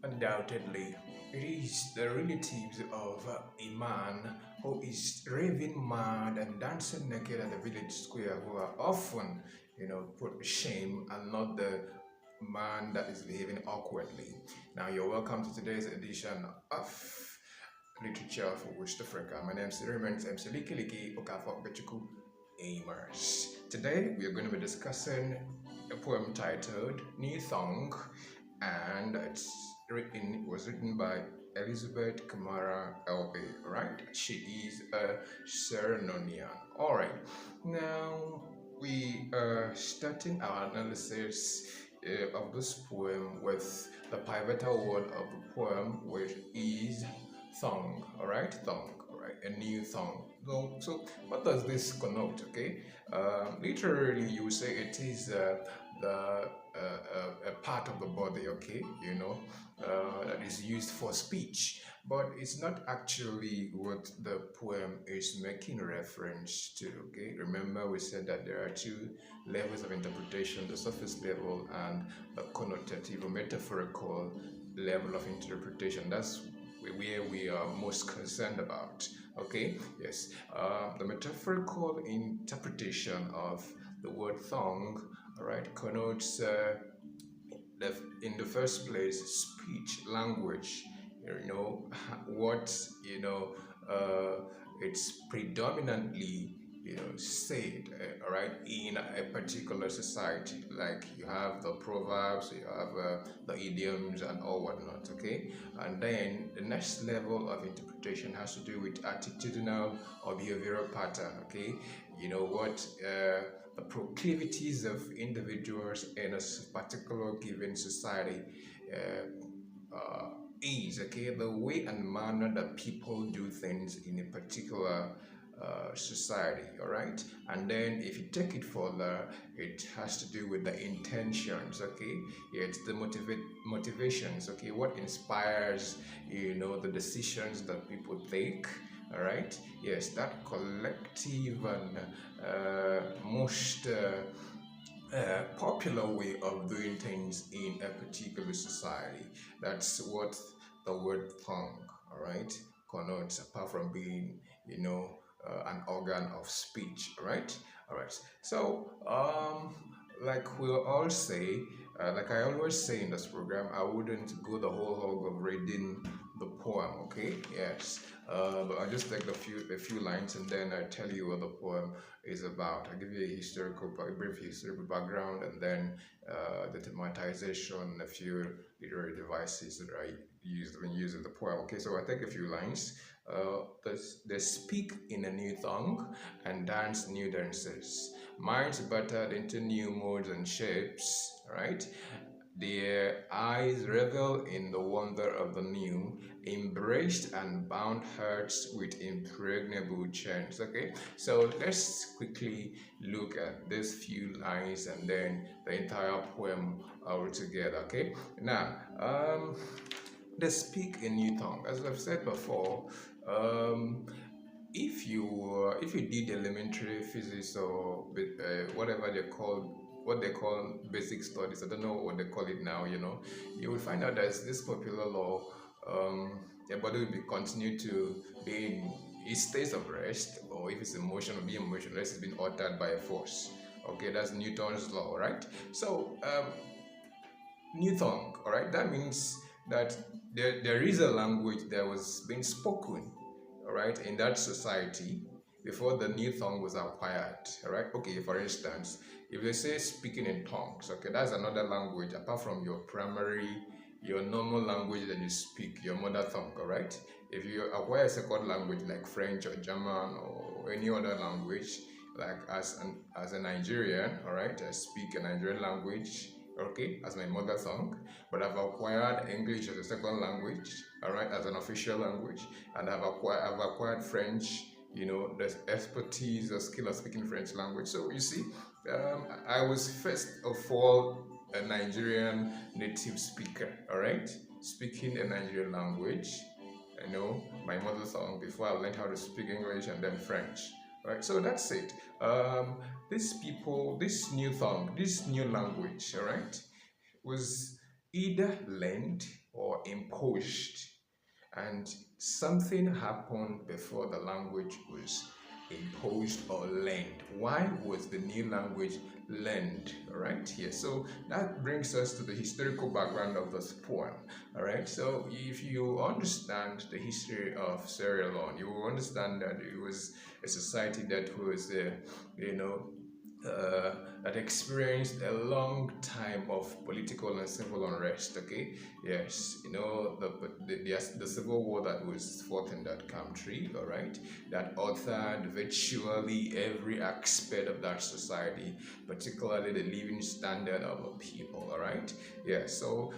Undoubtedly, it is the relatives of a man who is raving mad and dancing naked at the village square who are often, put to shame and not the man that is behaving awkwardly. Now, you're welcome to today's edition of Literature for West Africa. My name is Raymond Mselikiliki Okafor Bechuku Amers. Today, we are going to be discussing a poem titled New Thong, and it was written by Elizabeth Kamara LA, right? She is a Serenonian. All right, now we are starting our analysis of this poem with the pivotal word of the poem, which is thong. All right, thong. All right, a new thong. So what does this connote? Okay, literally, you would say it is a part of the body, okay, that is used for speech, but it's not actually what the poem is making reference to, okay? Remember, we said that there are two levels of interpretation, the surface level and the connotative or metaphorical level of interpretation. That's where we are most concerned about, okay? Yes, the metaphorical interpretation of the word thong, all right, connotes in the first place speech, language, what, uh, it's predominantly, said, all right, in a particular society. Like you have the proverbs, you have the idioms and all whatnot, okay? And then the next level of interpretation has to do with attitudinal or behavioral pattern, okay? You know what? The proclivities of individuals in a particular given society is, okay, the way and manner that people do things in a particular society, all right? And then if you take it further, it has to do with the intentions, okay? Yeah, it's the motivations, okay? What inspires, the decisions that people take, all right? Yes, that collective and most popular way of doing things in a particular society. That's what the word tongue, all right, connotes, apart from being, an organ of speech, right? All right. So, like we'll all say, like I always say in this program, I wouldn't go the whole hog of reading the poem, okay? Yes. But I'll just take a few lines and then I tell you what the poem is about. I give you a brief historical background, and then the thematization, a few literary devices that I used when using the poem. Okay, so I take a few lines. They speak in a new tongue and dance new dances. Minds battered into new modes and shapes, right? Their eyes revel in the wonder of the new, embraced and bound hearts with impregnable chains. Okay, so let's quickly look at these few lines and then the entire poem all together. Okay, now they speak in new tongue. As I've said before, if you did elementary physics or whatever what they call basic studies, I don't know what they call it now, you will find out there's this popular law. Your body will be continue to be in its state of rest, or if it's emotion, will be emotionless. It's been altered by a force. Okay, that's Newton's law, right? So Newton, all right, that means that there is a language that was being spoken, all right, in that society before the new tongue was acquired, all right. Okay, for instance, if they say speaking in tongues, okay, that's another language apart from your normal language that you speak, your mother tongue, all right. If you acquire a second language like French or German or any other language, like as a Nigerian, all right, I speak a Nigerian language, okay, as my mother tongue, but I've acquired English as a second language, all right, as an official language, and I've acquired French, the expertise or skill of speaking French language. So you see, I was first of all a Nigerian native speaker, all right, speaking a Nigerian language, my mother tongue, before I learned how to speak English and then French. Right, so that's it. These people, this new language, all right, was either learned or imposed, and something happened before the language was imposed or learned. Why was the new language learned? All right, here. So that brings us to the historical background of this poem. All right, so if you understand the history of Sierra Leone, you will understand that it was a society that was, you know, uh, that experienced a long time of political and civil unrest. Okay, yes, you know the civil war that was fought in that country. All right, that authored virtually every aspect of that society, particularly the living standard of the people. All right, yeah. So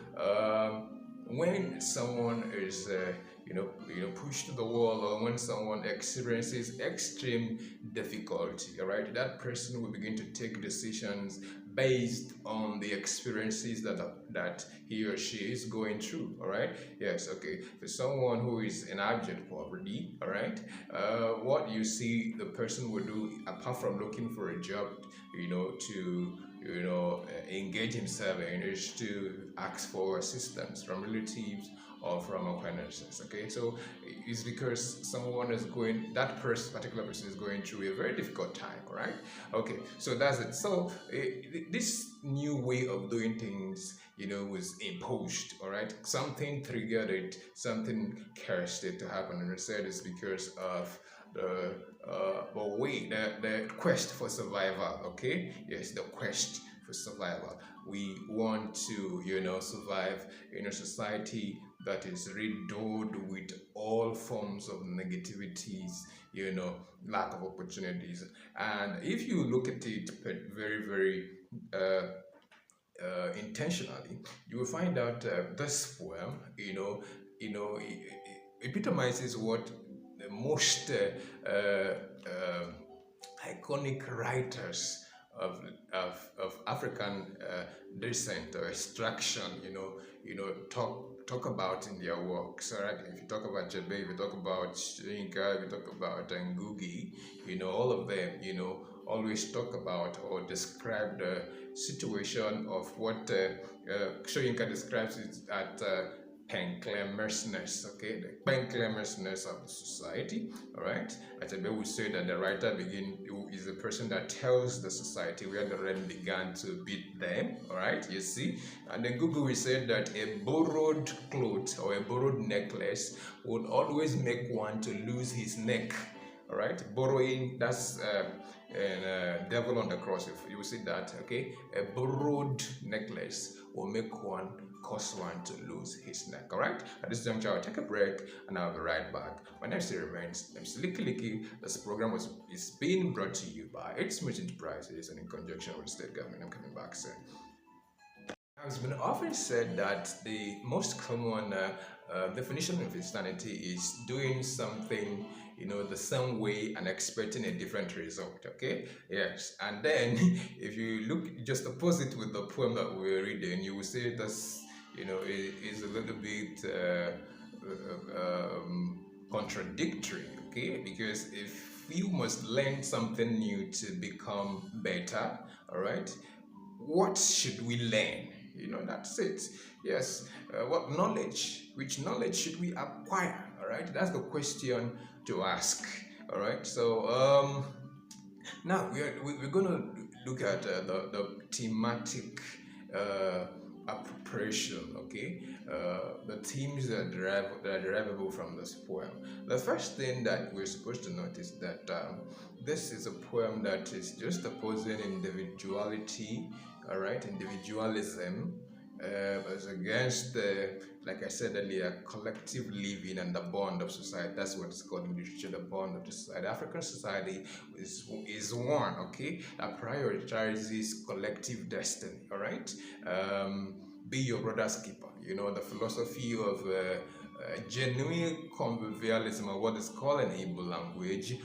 when someone is pushed to the wall, or when someone experiences extreme difficulty, all right, that person will begin to take decisions based on the experiences that he or she is going through. All right, yes, okay. For someone who is in abject poverty, all right, what you see the person will do, apart from looking for a job, to engage himself in, is to ask for assistance from relatives or from acquaintances. Okay, so it's because that particular person is going through a very difficult time. All right, okay, so that's it. So this new way of doing things, was imposed. All right, something triggered it, something cursed it to happen, and I said it's because of the quest for survival. Okay, yes, the quest for survival. We want to survive in a society that is riddled with all forms of negativities, lack of opportunities. And if you look at it very, very intentionally, you will find out this poem, epitomizes what the most iconic writers of African descent or extraction, talk about in their works. All right, if you talk about Jebe, if you talk about Soyinka, if you talk about Ngugi, all of them, always talk about or describe the situation of what Soyinka describes it at penclamousness, okay, the penclamousness of the society. All right, Achebe would say that the writer is the person that tells the society where the rain began to beat them. All right, you see. And then Google will say that a borrowed cloth or a borrowed necklace would always make one to lose his neck. All right, borrowing, that's devil on the cross. If you see that, okay, a borrowed necklace will make one cause one to lose his neck. All right, at this juncture I'll take a break and I'll be right back. My name still remains, I'm Licky Licky. This program is being brought to you by It's Smith Enterprises and in conjunction with the state government. I'm coming back soon. It's been often said that the most common definition of insanity is doing something, the same way and expecting a different result. Okay, yes. And then if you look just opposite with the poem that we're reading, you will say this, is a little bit contradictory. Okay, because if you must learn something new to become better, all right, what should we learn? That's it. Yes. Which knowledge should we acquire? All right, that's the question to ask. All right, so now we're going to look at the thematic appropriation. Okay, the themes that are derivable from this poem. The first thing that we're supposed to notice that this is a poem that is just opposing individuality. All right, individualism as against like I said earlier, collective living and the bond of society. That's what it's called in literature, the bond of the society. African society is one, okay, that prioritizes collective destiny. All right, be your brother's keeper. The philosophy of genuine convivialism, or what is called in Igbo language,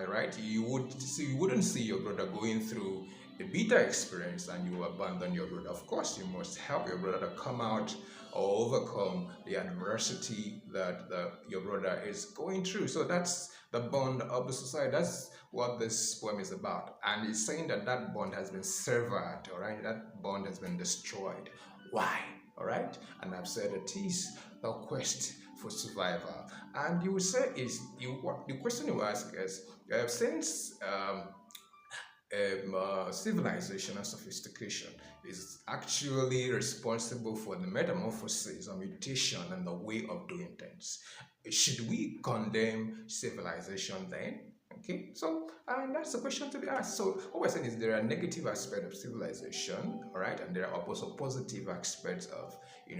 right? You wouldn't see your brother going through a bitter experience and you abandon your brother. Of course, you must help your brother to come out or overcome the adversity that your brother is going through. So that's the bond of the society. That's what this poem is about. And it's saying that bond has been severed, all right? That bond has been destroyed. Why? all right? And I've said it is the quest for survival. And you will say is you what the question you ask is since civilization and sophistication is actually responsible for the metamorphosis or mutation and the way of doing things. Should we condemn civilization then? Okay, so and that's the question to be asked. So what we're saying is there are negative aspects of civilization, all right, and there are also positive aspects of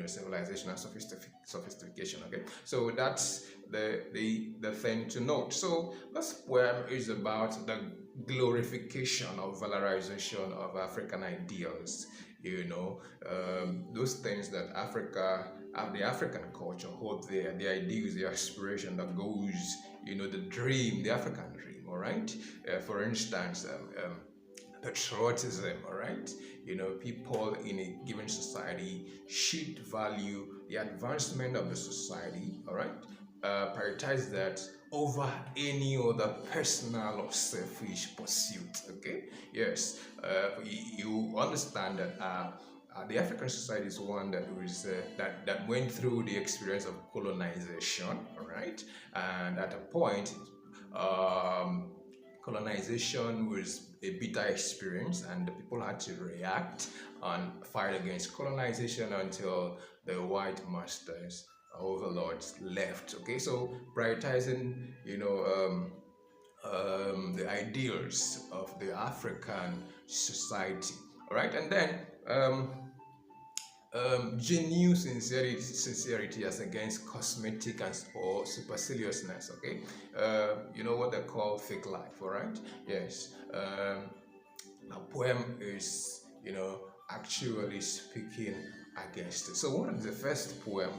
civilization and sophistication. Okay, so that's the thing to note. So this poem is about the glorification or valorization of African ideals. Those things that the African culture hold there, the ideals, the aspiration, the goals, the dream, the African dream, all right? For instance, patriotism, all right? People in a given society should value the advancement of the society, all right? Prioritize that over any other personal or selfish pursuit. Okay, yes, you understand that the African society is one that went through the experience of colonization, all right, and at a point, colonization was a bitter experience, and the people had to react and fight against colonization until the white masters overlords left. Okay, so prioritizing the ideals of the African society, all right, and then genuine sincerity as against cosmetic and or superciliousness. Okay, you know what they call fake life, all right? Yes, a poem is actually speaking against it. So what is the first poem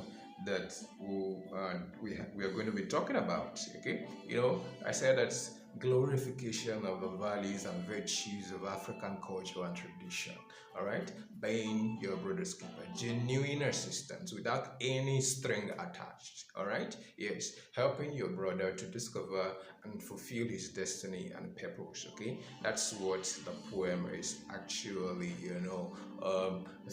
that we are going to be talking about? Okay, I said that's glorification of the values and virtues of African culture and tradition. All right, being your brother's keeper, genuine assistance without any string attached. All right, yes, helping your brother to discover and fulfill his destiny and purpose. Okay, that's what the poem is actually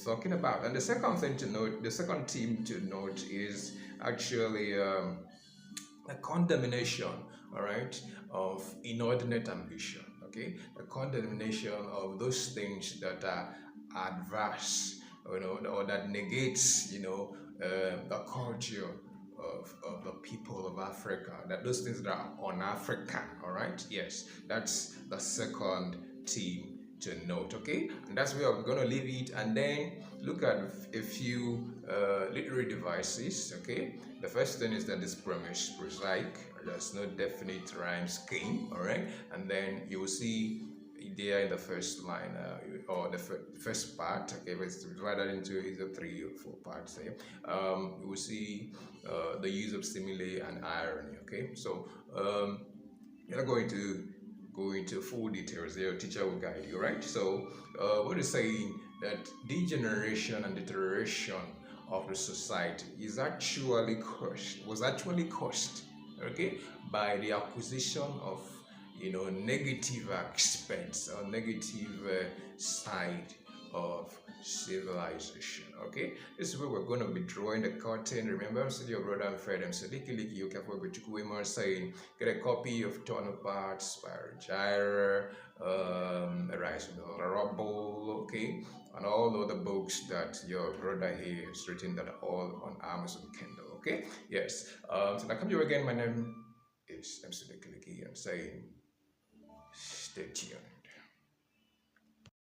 talking about. And the second thing to note, the second theme to note is actually the condemnation, all right, of inordinate ambition. Okay, the condemnation of those things that are adverse, or that negates, the culture of the people of Africa, that those things that are un-African, all right? Yes, that's the second theme to note, okay? And that's where I'm going to leave it, and then look at a few literary devices, okay? The first thing is that this poem is prosaic. There's no definite rhyme scheme, all right? And then you will see there in the first line, or the first part, okay, but it's divided into either 3 or 4 parts here. You will see the use of simile and irony, okay? So you're not going to go into full details there. Your teacher will guide you, right? So what is saying that degeneration and deterioration of the society was actually caused, okay, by the acquisition of negative aspects or negative side of civilization. Okay, this is where we're going to be drawing the curtain. Remember, I'm still your brother and friend. I'm Sadiki Liki saying, get a copy of Tonoparts by Jaira, Rise of the Rubble, okay, and all the other books that your brother here has written that are all on Amazon Kindle. Okay, yes. So I come to you again. My name is MC Liki, and saying, stay tuned.